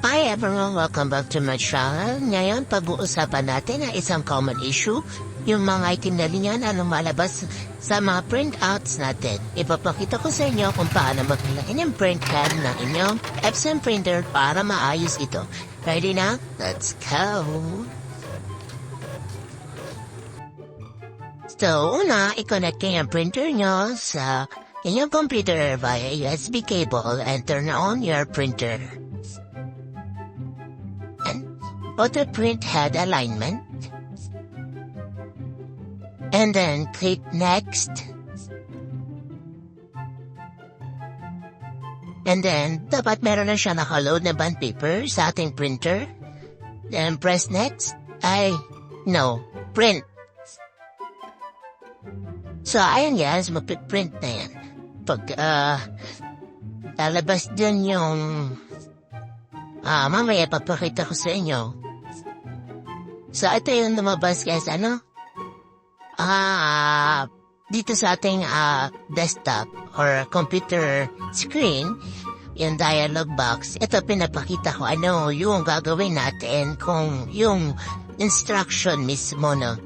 Hi everyone, welcome back to my channel. Ngayon, pag-uusapan natin ang isang common issue, yung mga item na linya na lumalabas sa mga printouts natin. Ipapakita ko sa inyo kung paano magpilagin yung print head ng inyong Epson printer para maayos ito. Ready na? Let's go! So, una, i-connect kayo yung printer nyo sa inyong computer via USB cable and turn on your printer. Auto print head alignment, and then click next, and then dapat meron na siya nakaload na bond paper sa ating printer, then press next. Print. So ayan guys, mag-print na yan. Pag lalabas din yung mamaya papakita ko sa inyo. So, ito yung lumabas guys, dito sa ating desktop or computer screen, yung dialog box, ito pinapakita ko yung gagawin natin kung yung instruction mismo, no?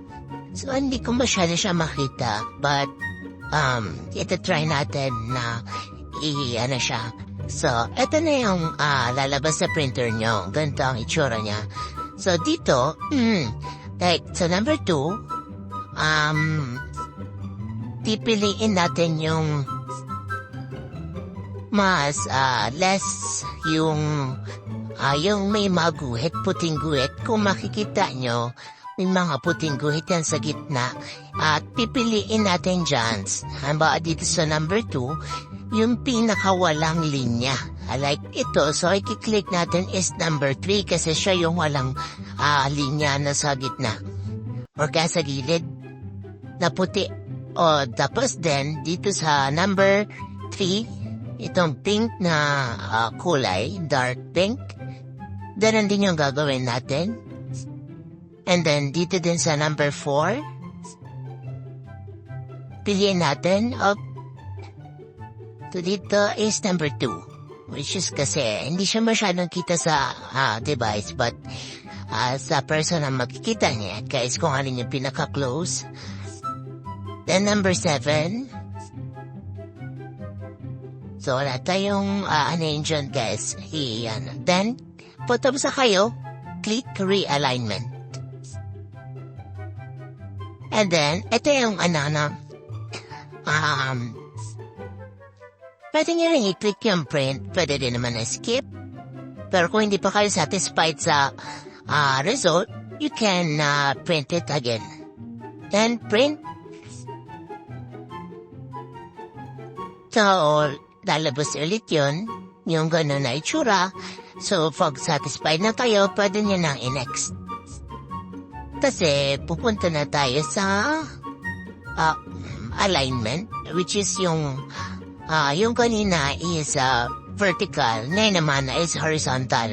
So, hindi ko masyado siya makita, but, ito try natin na siya. So, ito na yung lalabas sa printer nyo. Ganito ang itsura niya. So, dito, so number 2, pipiliin natin yung mas less yung may mga guhit, puting guhit. Kung makikita nyo, may mga puting guhit yan sa gitna. At pipiliin natin dyan. Hamba dito sa number 2, yung pinakawalang linya. Like ito, so i-click natin is number 3 kasi siya yung walang linya na sa gitna. Or kaya sa gilid na puti. O tapos then, dito sa number 3, itong pink na kulay, dark pink. Ganun din yung gagawin natin. And then, dito din sa number 4, piliin natin. So dito is number 2. Which is kasi, hindi siya masyadong kita sa device, but sa person na makikita niya, guys, kung alin yung pinaka-close. Then number 7. So, wala tayong yun dyan, guys. Iyan. Then, tapos na kayo, click realignment. And then, ito yung pwede nyo rin i-click yung print, pwede din naman na skip. Pero kung hindi pa kayo satisfied sa result, you can print it again. Then print. So, lalabas ulit yun, yung gano'n na itsura. So, pag satisfied na kayo, pwede nyo nang i-next. Kasi, pupunta na tayo sa alignment, which is yung kanina is vertical, ngayon naman is horizontal.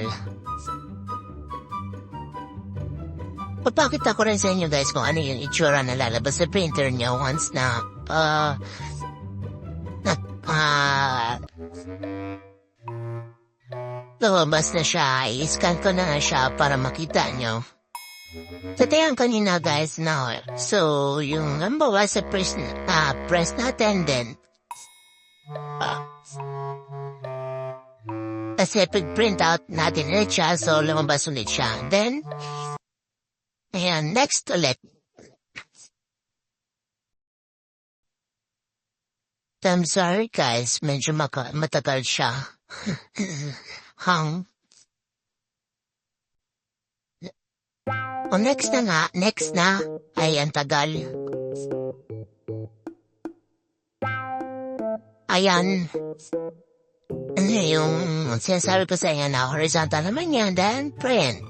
Papakita ko rin sa inyo guys kung ano yung itsura na lalabas sa printer niya once na lumabas na siya. I-scan ko na nga siya para makita nyo. So, tayo kanina guys na. So, yung halimbawa sa press natin din. Kasi pag-print out natin ulit siya, so lumabas ulit siya. Then, ayan, next ulit. I'm sorry guys, medyo matagal siya. Next na. Ay, ang tagal. Ayan. Yung sinasabi ko sa inyo na horizontal naman yan, then print.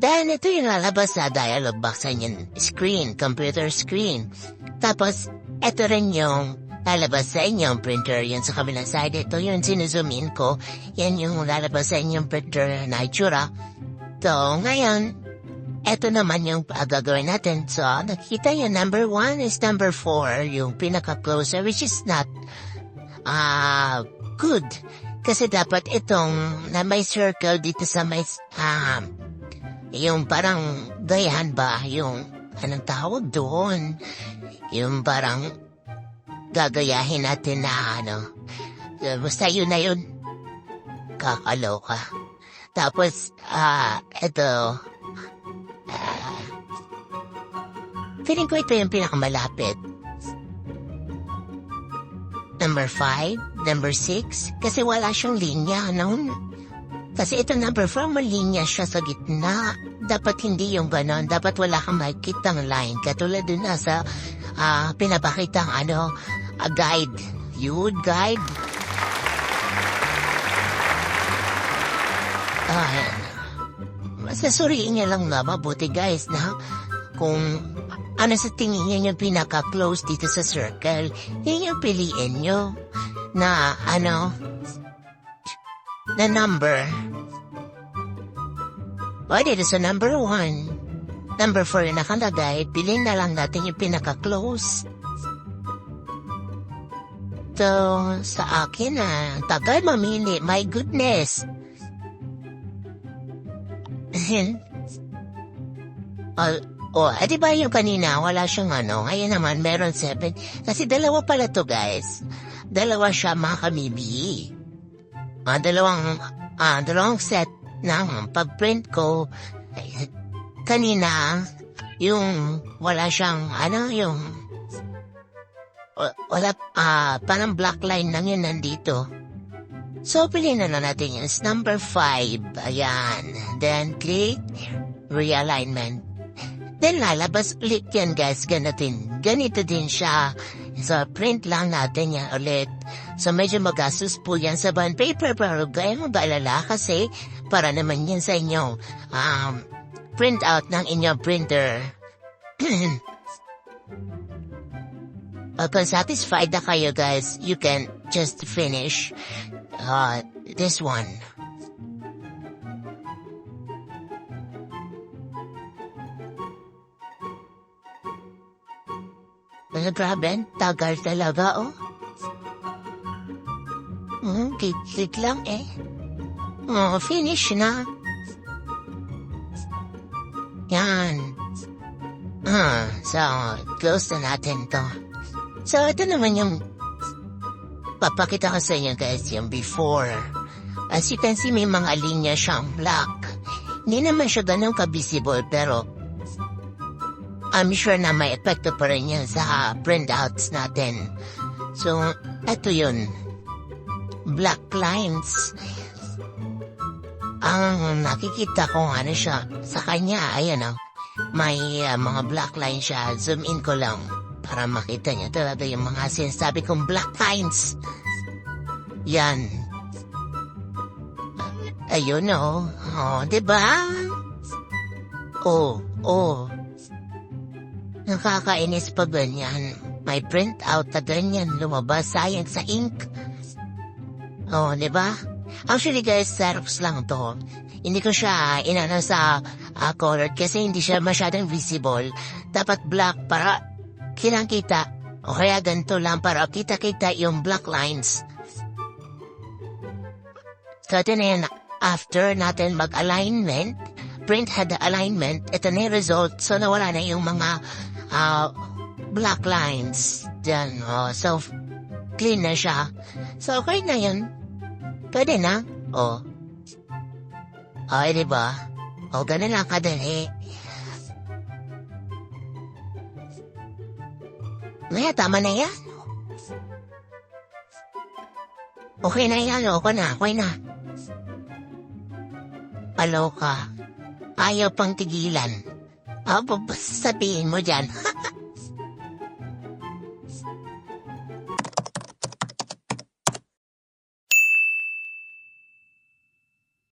Then ito yung lalabas sa dialog box sa inyong screen, computer screen. Tapos, ito rin yung lalabas sa inyong printer, yan sa kabilang side. Ito yung sinuzoom in ko, yan yung lalabas sa inyong printer na itsura. So, ngayon, eto naman yung gagawin natin. So, nakikita yung number 1 is number 4, yung pinaka-closer, which is not good. Kasi dapat itong na may circle dito sa may, yung parang gayahan ba, yung, anong tawag doon? Yung parang gagayahin natin na basta yun na yun. Kakaloka. Tapos, ito, feeling ko ito yung pinakamalapit. Number 5, number 6, kasi wala siyang linya, Kasi ito number 4, may linya siya sa gitna. Dapat hindi yung ganon, dapat wala kang makikitang line. Katulad dun sa pinapakitang guide. Yun, guide. Ayan. Masasuriin niya lang na mabuti guys na kung ano sa tingin niyo yung pinaka-close dito sa circle, yun yung piliin nyo na na number. O dito sa number 1, number 4 na nakalagay, piliin na lang natin yung pinaka-close. So, sa akin tagal mamili, my goodness. Di ba yung kanina, wala siyang ngayon naman meron 7. Kasi dalawa pala to guys. Dalawa siya mga kamibi. Dalawang set ng pag-print ko. Kanina, yung wala siyang, yung, wala, parang black line lang yun nandito. So, piliin na natin yung number 5. Ayan. Then, click realignment. Then, lalabas ulit yan, guys. Ganito din siya. So, print lang natin yan ulit. So, medyo magastos po yan sa bond paper. Pero, gaya mo baalala kasi para naman yan sa inyo. Print out ng inyong printer. Kung satisfied na kayo, guys, you can just finish this one. Grabe, tagal talaga, Kit lang, finish na. Yan. So, close na natin to. So, ito naman yung papakita ko sa inyo, guys, yung before. As you can see, may mga linya siyang black. Hindi naman siya ganun ka-visible, pero I'm sure na may epekto pa rin yan sa printouts natin. So, ito yun. Black lines. Ang nakikita ko siya sa kanya, ayan may mga black lines siya. Zoom in ko lang para makita niyo talaga yung mga sinasabi kong black lines. Yan. Ayun diba? Nakakainis pa ganyan. May printout na ganyan lumabas, sayang sa ink. Diba? Actually guys, Xerox lang to. Hindi ko siya inano sa colored kasi hindi siya masyadong visible. Dapat black para kitang-kita. O kaya ganito lang para kita-kita yung black lines. So ito na yan. After natin mag-alignment, print head alignment, ito na yung result. So nawala na yung mga black lines. Diyan. So clean na siya. So okay na yun. Pwede na. Diba? Ganun lang kadali. Tama na yan. Okay na yan, okay na. Aloka. Ayaw pang tigilan. Sabihin mo dyan.